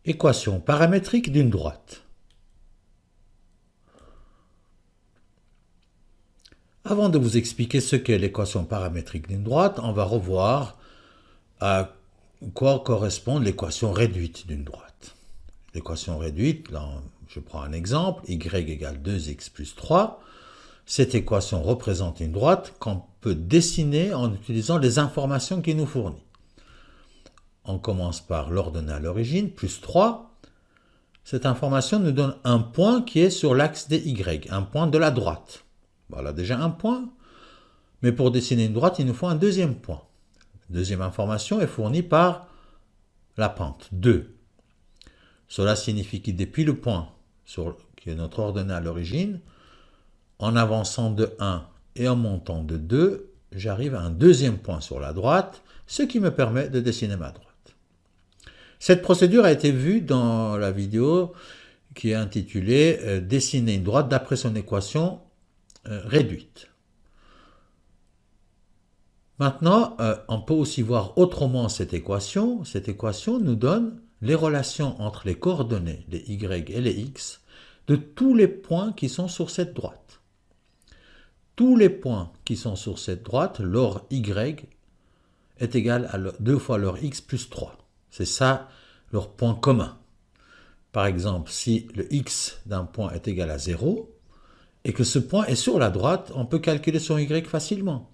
Équation paramétrique d'une droite. Avant de vous expliquer ce qu'est l'équation paramétrique d'une droite, on va revoir à quoi correspond l'équation réduite d'une droite. L'équation réduite, là je prends un exemple, y égale 2x plus 3. Cette équation représente une droite qu'on peut dessiner en utilisant les informations qu'il nous fournit. On commence par l'ordonnée à l'origine, plus 3. Cette information nous donne un point qui est sur l'axe des y, un point de la droite. Voilà déjà un point, mais pour dessiner une droite, il nous faut un deuxième point. La deuxième information est fournie par la pente, 2. Cela signifie que depuis le point qui est notre ordonnée à l'origine, en avançant de 1 et en montant de 2, j'arrive à un deuxième point sur la droite, ce qui me permet de dessiner ma droite. Cette procédure a été vue dans la vidéo qui est intitulée « Dessiner une droite d'après son équation réduite ». Maintenant, on peut aussi voir autrement cette équation. Cette équation nous donne les relations entre les coordonnées, les y et les x, de tous les points qui sont sur cette droite. Tous les points qui sont sur cette droite, leur y est égal à 2 fois leur x plus 3. C'est ça leur point commun. Par exemple, si le x d'un point est égal à 0, et que ce point est sur la droite, on peut calculer son y facilement.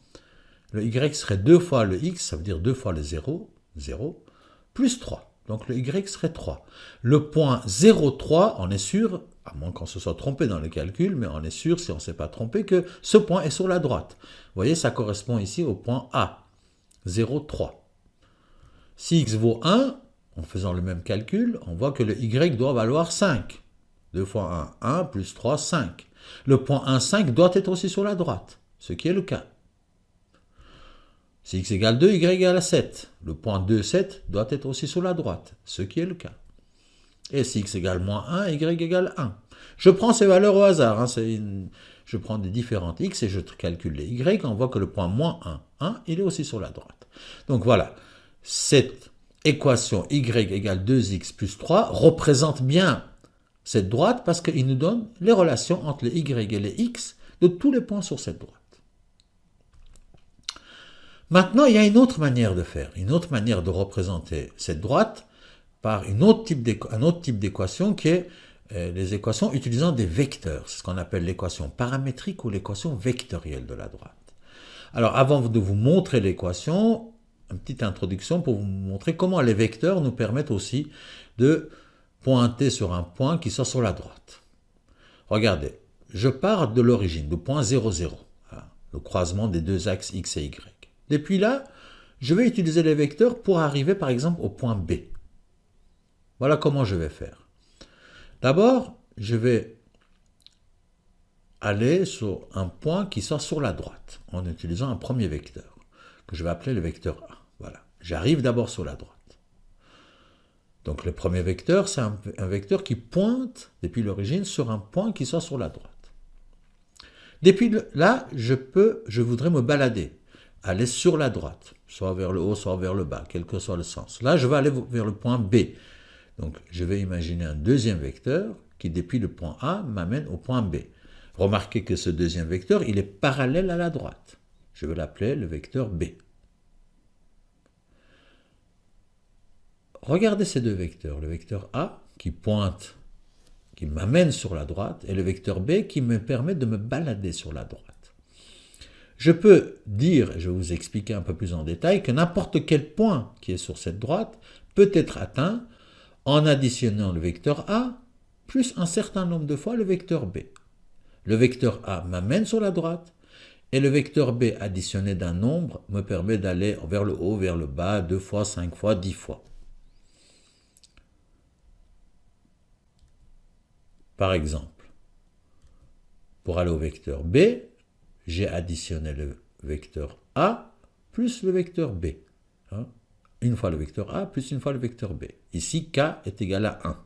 Le y serait 2 fois le x, ça veut dire 2 fois le 0, 0, plus 3. Donc le y serait 3. Le point 0,3, on est sûr, à moins qu'on se soit trompé dans le calcul, mais on est sûr, si on ne s'est pas trompé, que ce point est sur la droite. Vous voyez, ça correspond ici au point A, 0,3. Si x vaut 1, en faisant le même calcul, on voit que le y doit valoir 5. 2 fois 1, 1, plus 3, 5. Le point 1, 5 doit être aussi sur la droite, ce qui est le cas. Si x égale 2, y égale 7. Le point 2, 7 doit être aussi sur la droite, ce qui est le cas. Et si x égale moins 1, y égale 1. Je prends ces valeurs au hasard. Je prends des différentes x et je calcule les y. On voit que le point moins 1, 1, il est aussi sur la droite. Donc voilà, cette équation y égale 2x plus 3 représente bien cette droite parce qu'il nous donne les relations entre les y et les x de tous les points sur cette droite. Maintenant, il y a une autre manière de faire, une autre manière de représenter cette droite par un autre type d'équation qui est les équations utilisant des vecteurs. C'est ce qu'on appelle l'équation paramétrique ou l'équation vectorielle de la droite. Alors, avant de vous montrer l'équation, une petite introduction pour vous montrer comment les vecteurs nous permettent aussi de pointer sur un point qui soit sur la droite. Regardez, je pars de l'origine, du point 0, 0, le croisement des deux axes x et y. Depuis là, je vais utiliser les vecteurs pour arriver par exemple au point B. Voilà comment je vais faire. D'abord, je vais aller sur un point qui soit sur la droite en utilisant un premier vecteur que je vais appeler le vecteur A. Voilà, j'arrive d'abord sur la droite. Donc le premier vecteur, c'est un vecteur qui pointe depuis l'origine sur un point qui soit sur la droite. Depuis là, je voudrais me balader, aller sur la droite, soit vers le haut, soit vers le bas, quel que soit le sens. Là, je vais aller vers le point B. Donc, je vais imaginer un deuxième vecteur qui, depuis le point A, m'amène au point B. Remarquez que ce deuxième vecteur, il est parallèle à la droite. Je vais l'appeler le vecteur B. Regardez ces deux vecteurs, le vecteur A qui pointe, qui m'amène sur la droite, et le vecteur B qui me permet de me balader sur la droite. Je peux dire, je vais vous expliquer un peu plus en détail, que n'importe quel point qui est sur cette droite peut être atteint en additionnant le vecteur A plus un certain nombre de fois le vecteur B. Le vecteur A m'amène sur la droite et le vecteur B additionné d'un nombre me permet d'aller vers le haut, vers le bas, 2 fois, 5 fois, 10 fois. Par exemple, pour aller au vecteur B, j'ai additionné le vecteur A plus le vecteur B. Une fois le vecteur A plus une fois le vecteur B. Ici, K est égal à 1.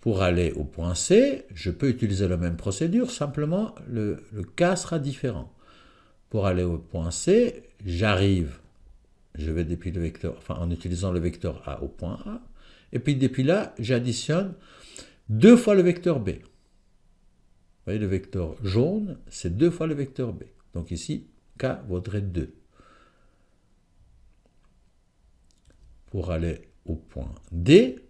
Pour aller au point C, je peux utiliser la même procédure, simplement le K sera différent. Pour aller au point C, j'arrive je vais depuis le vecteur, enfin en utilisant le vecteur A au point A, et puis depuis là, j'additionne 2 fois le vecteur B. Vous voyez, le vecteur jaune, c'est 2 fois le vecteur B. Donc ici, K vaudrait 2. Pour aller au point D,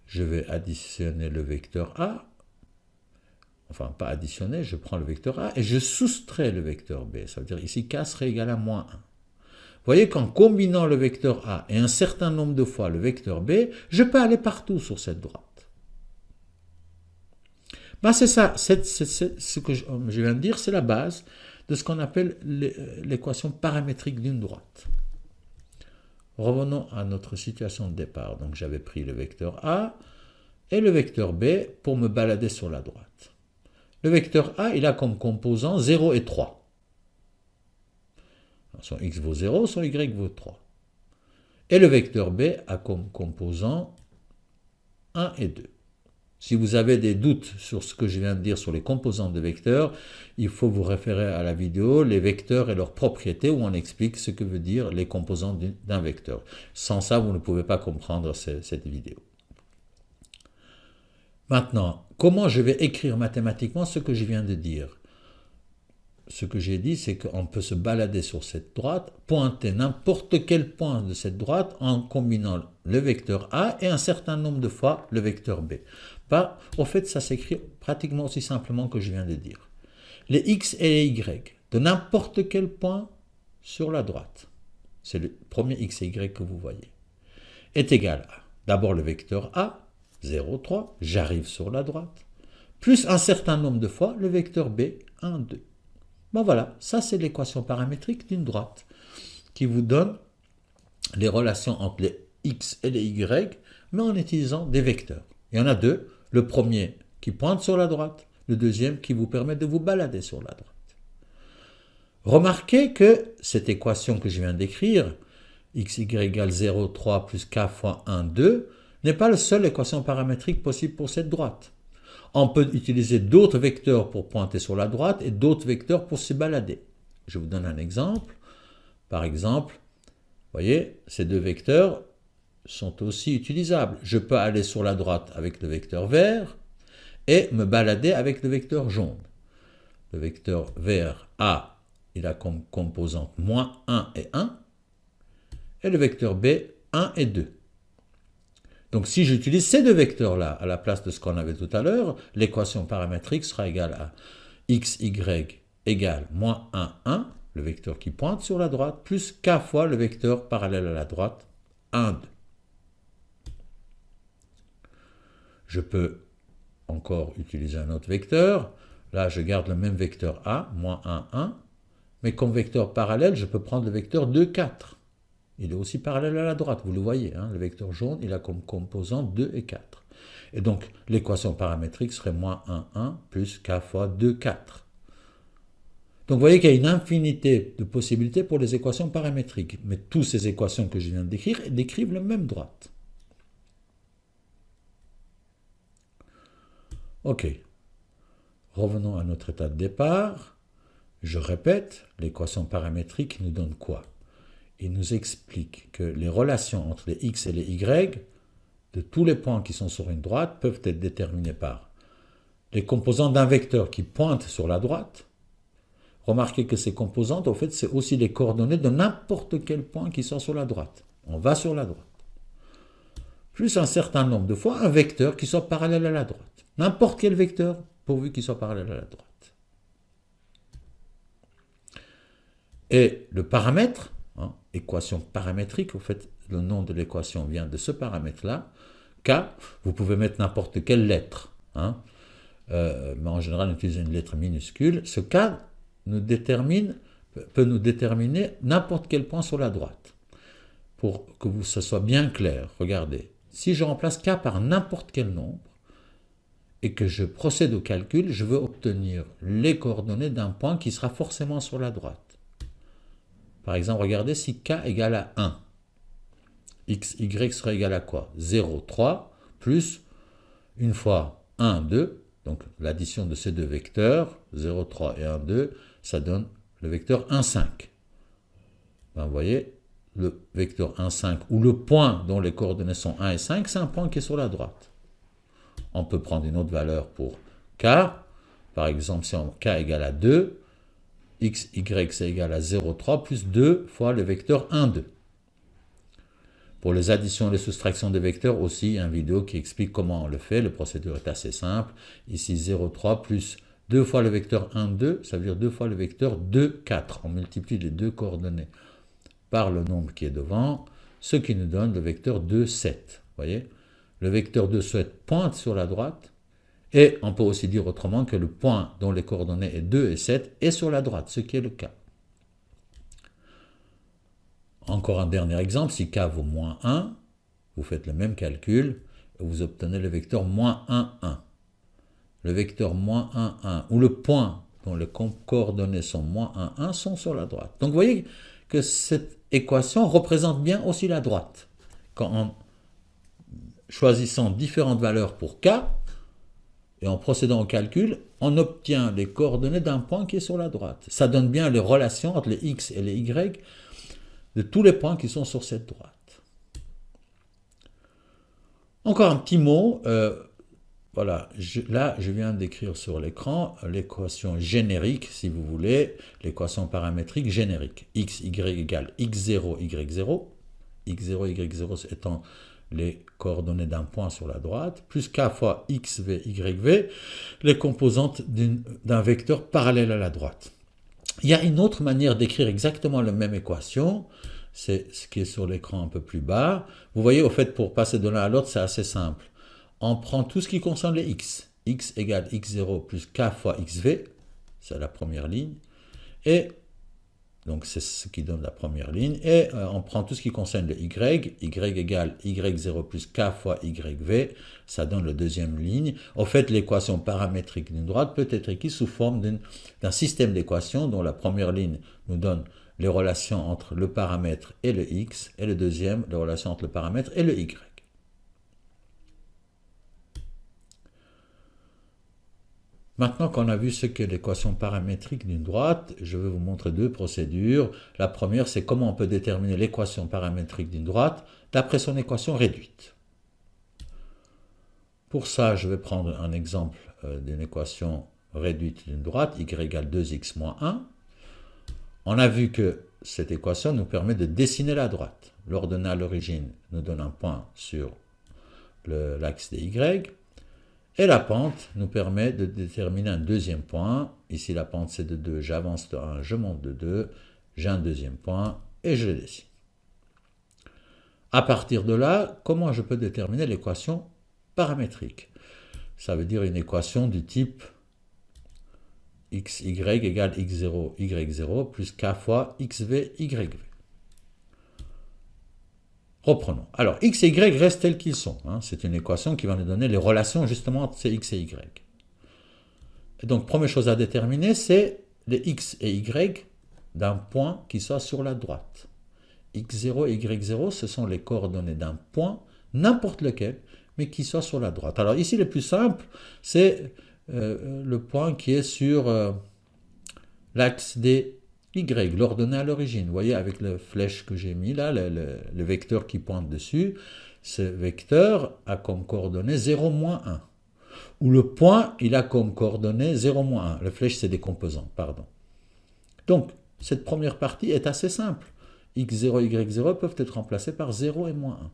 je vais additionner le vecteur A, enfin pas additionner, je prends le vecteur A et je soustrais le vecteur B. Ça veut dire ici K serait égal à moins 1. Vous voyez qu'en combinant le vecteur A et un certain nombre de fois le vecteur B, je peux aller partout sur cette droite. Ben c'est ça, ce que je viens de dire, c'est la base de ce qu'on appelle l'équation paramétrique d'une droite. Revenons à notre situation de départ. Donc j'avais pris le vecteur A et le vecteur B pour me balader sur la droite. Le vecteur A, il a comme composants 0 et 3. Son x vaut 0, son y vaut 3. Et le vecteur B a comme composants 1 et 2. Si vous avez des doutes sur ce que je viens de dire sur les composantes de vecteurs, il faut vous référer à la vidéo « Les vecteurs et leurs propriétés » où on explique ce que veut dire les composantes d'un vecteur. Sans ça, vous ne pouvez pas comprendre cette vidéo. Maintenant, comment je vais écrire mathématiquement ce que je viens de dire? Ce que j'ai dit, c'est qu'on peut se balader sur cette droite, pointer n'importe quel point de cette droite en combinant le vecteur A et un certain nombre de fois le vecteur B. Au fait, ça s'écrit pratiquement aussi simplement que je viens de dire. Les x et les y de n'importe quel point sur la droite, c'est le premier x et y que vous voyez, est égal à d'abord le vecteur A, 0, 3, j'arrive sur la droite, plus un certain nombre de fois le vecteur B, 1, 2. Ben voilà, ça c'est l'équation paramétrique d'une droite qui vous donne les relations entre les x et les y, mais en utilisant des vecteurs. Il y en a deux, le premier qui pointe sur la droite, le deuxième qui vous permet de vous balader sur la droite. Remarquez que cette équation que je viens d'écrire, xy égale 0, 3 plus k fois 1, 2, n'est pas la seule équation paramétrique possible pour cette droite. On peut utiliser d'autres vecteurs pour pointer sur la droite et d'autres vecteurs pour se balader. Je vous donne un exemple. Par exemple, vous voyez, ces deux vecteurs sont aussi utilisables. Je peux aller sur la droite avec le vecteur vert et me balader avec le vecteur jaune. Le vecteur vert A, il a comme composante moins 1 et 1, et le vecteur B, 1 et 2. Donc si j'utilise ces deux vecteurs-là à la place de ce qu'on avait tout à l'heure, l'équation paramétrique sera égale à xy égale moins 1, 1, le vecteur qui pointe sur la droite, plus k fois le vecteur parallèle à la droite, 1, 2. Je peux encore utiliser un autre vecteur. Là, je garde le même vecteur A, moins 1, 1. Mais comme vecteur parallèle, je peux prendre le vecteur 2, 4. Il est aussi parallèle à la droite, vous le voyez. Hein, le vecteur jaune, il a comme composant 2 et 4. Et donc, l'équation paramétrique serait moins 1, 1 plus k fois 2, 4. Donc, vous voyez qu'il y a une infinité de possibilités pour les équations paramétriques. Mais toutes ces équations que je viens de décrire décrivent la même droite. Ok. Revenons à notre état de départ. Je répète, l'équation paramétrique nous donne quoi? Il nous explique que les relations entre les x et les y de tous les points qui sont sur une droite peuvent être déterminées par les composantes d'un vecteur qui pointe sur la droite. Remarquez que ces composantes, au fait, c'est aussi les coordonnées de n'importe quel point qui sont sur la droite. On va sur la droite. Plus un certain nombre de fois un vecteur qui soit parallèle à la droite. N'importe quel vecteur, pourvu qu'il soit parallèle à la droite. Et le paramètre, équation paramétrique, au fait, le nom de l'équation vient de ce paramètre-là. K, vous pouvez mettre n'importe quelle lettre, mais en général, on utilise une lettre minuscule. Ce K peut nous déterminer n'importe quel point sur la droite. Pour que ce soit bien clair, regardez, si je remplace K par n'importe quel nombre, et que je procède au calcul, je veux obtenir les coordonnées d'un point qui sera forcément sur la droite. Par exemple, regardez si k égale à 1. xy sera égal à quoi? 0, 3, plus une fois 1, 2. Donc l'addition de ces deux vecteurs, 0, 3 et 1, 2, ça donne le vecteur 1, 5. Ben, vous voyez, le vecteur 1, 5, ou le point dont les coordonnées sont 1 et 5, c'est un point qui est sur la droite. On peut prendre une autre valeur pour k. Par exemple, si k égale à 2, x, y, c'est égal à 0,3 plus 2 fois le vecteur 1, 2. Pour les additions et les soustractions des vecteurs aussi, une vidéo qui explique comment on le fait. Le procédure est assez simple. Ici, 0,3 plus 2 fois le vecteur 1, 2, ça veut dire 2 fois le vecteur 2, 4. On multiplie les deux coordonnées par le nombre qui est devant, ce qui nous donne le vecteur 2, 7. Vous voyez? Le vecteur 2, 7 pointe sur la droite. Et on peut aussi dire autrement que le point dont les coordonnées est 2 et 7 est sur la droite, ce qui est le cas. Encore un dernier exemple, si k vaut moins 1, vous faites le même calcul et vous obtenez le vecteur moins 1, 1. Le vecteur moins 1, 1, ou le point dont les coordonnées sont moins 1, 1 sont sur la droite. Donc vous voyez que cette équation représente bien aussi la droite. En choisissant différentes valeurs pour k, et en procédant au calcul, on obtient les coordonnées d'un point qui est sur la droite. Ça donne bien les relations entre les x et les y de tous les points qui sont sur cette droite. Encore un petit mot. Voilà, là, je viens d'écrire sur l'écran l'équation générique, si vous voulez, l'équation paramétrique générique. X, y égale x0, y0. x0, y0 étant les coordonnées d'un point sur la droite, plus k fois xv, yv, les composantes d'un vecteur parallèle à la droite. Il y a une autre manière d'écrire exactement la même équation, c'est ce qui est sur l'écran un peu plus bas. Vous voyez, au fait, pour passer de l'un à l'autre, c'est assez simple. On prend tout ce qui concerne les x. X égale x0 plus k fois xv, c'est la première ligne, et donc c'est ce qui donne la première ligne, et on prend tout ce qui concerne le y, y égale y0 plus k fois yv, ça donne la deuxième ligne. En fait, l'équation paramétrique d'une droite peut être écrite sous forme d'un système d'équations dont la première ligne nous donne les relations entre le paramètre et le x, et le deuxième, les relations entre le paramètre et le y. Maintenant qu'on a vu ce qu'est l'équation paramétrique d'une droite, je vais vous montrer deux procédures. La première, c'est comment on peut déterminer l'équation paramétrique d'une droite d'après son équation réduite. Pour ça, je vais prendre un exemple d'une équation réduite d'une droite, y égale 2x moins 1. On a vu que cette équation nous permet de dessiner la droite. L'ordonnée à l'origine nous donne un point sur l'axe des y. Et la pente nous permet de déterminer un deuxième point. Ici, la pente, c'est de 2. J'avance de 1, je monte de 2. J'ai un deuxième point et je le dessine. À partir de là, comment je peux déterminer l'équation paramétrique? Ça veut dire une équation du type xy égale x0, y0 plus k fois xv, yv. Reprenons. Alors, x et y restent tels qu'ils sont. C'est une équation qui va nous donner les relations justement entre ces x et y. Et donc, première chose à déterminer, c'est les x et y d'un point qui soit sur la droite. x0 et y0, ce sont les coordonnées d'un point, n'importe lequel, mais qui soit sur la droite. Alors ici, le plus simple, c'est le point qui est sur l'axe des y, l'ordonnée à l'origine. Vous voyez, avec la flèche que j'ai mis là, le vecteur qui pointe dessus, ce vecteur a comme coordonnée 0, moins 1. Ou le point, il a comme coordonnée 0, moins 1. La flèche, c'est des composants, pardon. Donc, cette première partie est assez simple. x0 et y0 peuvent être remplacés par 0 et moins 1.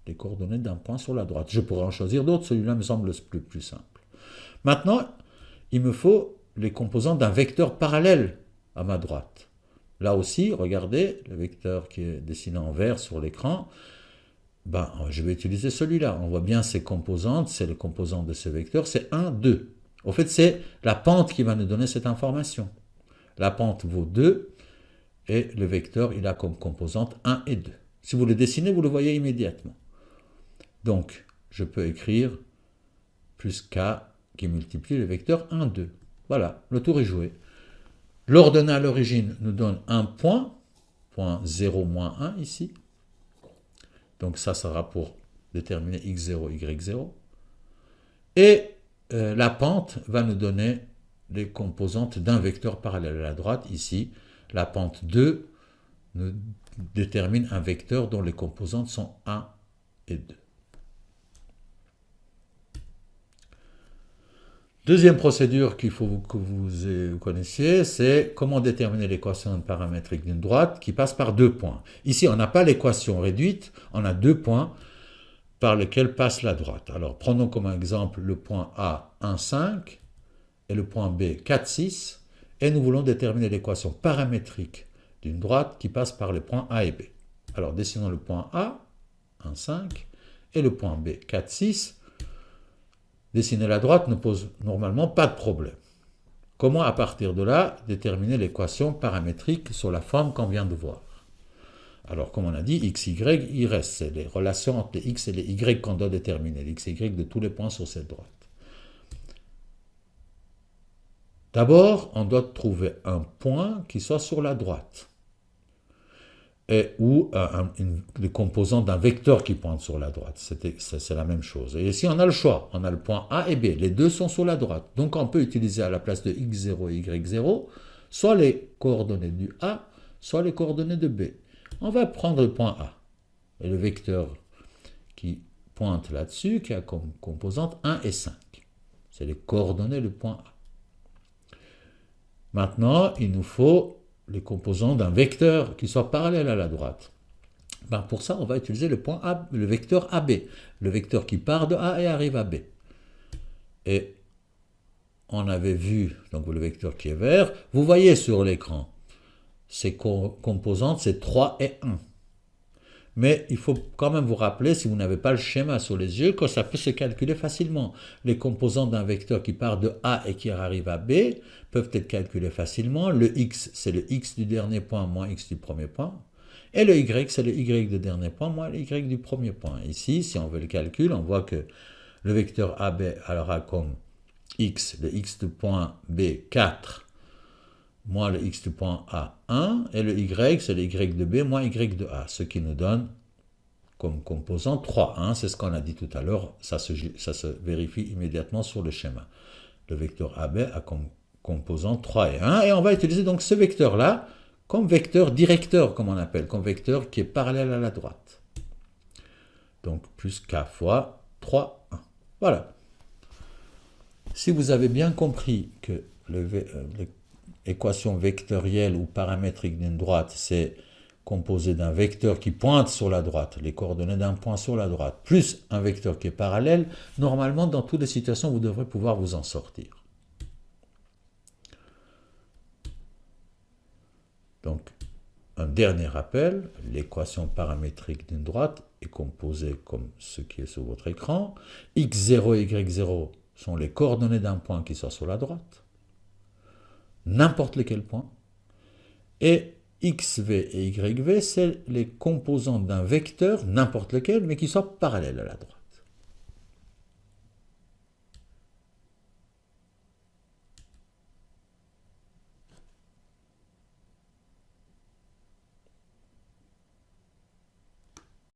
Les coordonnées d'un point sur la droite. Je pourrais en choisir d'autres, celui-là me semble le plus simple. Maintenant, il me faut les composants d'un vecteur parallèle à ma droite. Là aussi, regardez, le vecteur qui est dessiné en vert sur l'écran, je vais utiliser celui-là. On voit bien ses composantes, c'est les composantes de ce vecteur, c'est 1, 2. Au fait, c'est la pente qui va nous donner cette information. La pente vaut 2, et le vecteur, il a comme composante 1 et 2. Si vous le dessinez, vous le voyez immédiatement. Donc, je peux écrire plus k qui multiplie le vecteur 1, 2. Voilà, le tour est joué. L'ordonnée à l'origine nous donne un point 0, moins 1 ici. Donc ça sera pour déterminer x0, y0. Et la pente va nous donner les composantes d'un vecteur parallèle à la droite. Ici, la pente 2 nous détermine un vecteur dont les composantes sont 1 et 2. Deuxième procédure qu'il faut que vous connaissiez, c'est comment déterminer l'équation paramétrique d'une droite qui passe par deux points. Ici, on n'a pas l'équation réduite, on a deux points par lesquels passe la droite. Alors, prenons comme exemple le point A, 1, 5, et le point B, 4, 6, et nous voulons déterminer l'équation paramétrique d'une droite qui passe par les points A et B. Alors, dessinons le point A, 1, 5, et le point B, 4, 6. Dessiner la droite ne pose normalement pas de problème. Comment, à partir de là, déterminer l'équation paramétrique sur la forme qu'on vient de voir? Alors, comme on a dit, x, y, il reste. C'est les relations entre les x et les y qu'on doit déterminer, les x et y de tous les points sur cette droite. D'abord, on doit trouver un point qui soit sur la droite, ou les composants d'un vecteur qui pointe sur la droite. C'est la même chose. Et ici, on a le choix. On a le point A et B. Les deux sont sur la droite. Donc, on peut utiliser à la place de x0 et y0, soit les coordonnées du A, soit les coordonnées de B. On va prendre le point A. Et le vecteur qui pointe là-dessus, qui a comme composante 1 et 5. C'est les coordonnées du point A. Maintenant, il nous faut les composants d'un vecteur qui soit parallèle à la droite. Pour ça, on va utiliser le point A, le vecteur AB, le vecteur qui part de A et arrive à B. Et on avait vu donc le vecteur qui est vert. Vous voyez sur l'écran, ces composantes, c'est 3 et 1. Mais il faut quand même vous rappeler, si vous n'avez pas le schéma sous les yeux, que ça peut se calculer facilement. Les composantes d'un vecteur qui part de A et qui arrive à B peuvent être calculées facilement. Le x, c'est le x du dernier point moins x du premier point. Et le y, c'est le y du dernier point moins le y du premier point. Ici, si on veut le calcul, on voit que le vecteur AB aura comme x, le x du point B, 4, moins le x du point A, 1, et le y, c'est le y de B, moins y de A, ce qui nous donne comme composant 3, 1, c'est ce qu'on a dit tout à l'heure, ça se vérifie immédiatement sur le schéma. Le vecteur AB a comme composant 3 et 1, et on va utiliser donc ce vecteur-là comme vecteur directeur, comme on appelle, comme vecteur qui est parallèle à la droite. Donc plus k fois 3, 1. Voilà. Si vous avez bien compris que l'équation vectorielle ou paramétrique d'une droite, c'est composé d'un vecteur qui pointe sur la droite, les coordonnées d'un point sur la droite, plus un vecteur qui est parallèle, normalement, dans toutes les situations, vous devrez pouvoir vous en sortir. Donc, un dernier rappel, l'équation paramétrique d'une droite est composée comme ce qui est sur votre écran. x0 et y0 sont les coordonnées d'un point qui soit sur la droite, n'importe lequel point, et xv et yv, c'est les composantes d'un vecteur, n'importe lequel, mais qui soit parallèle à la droite.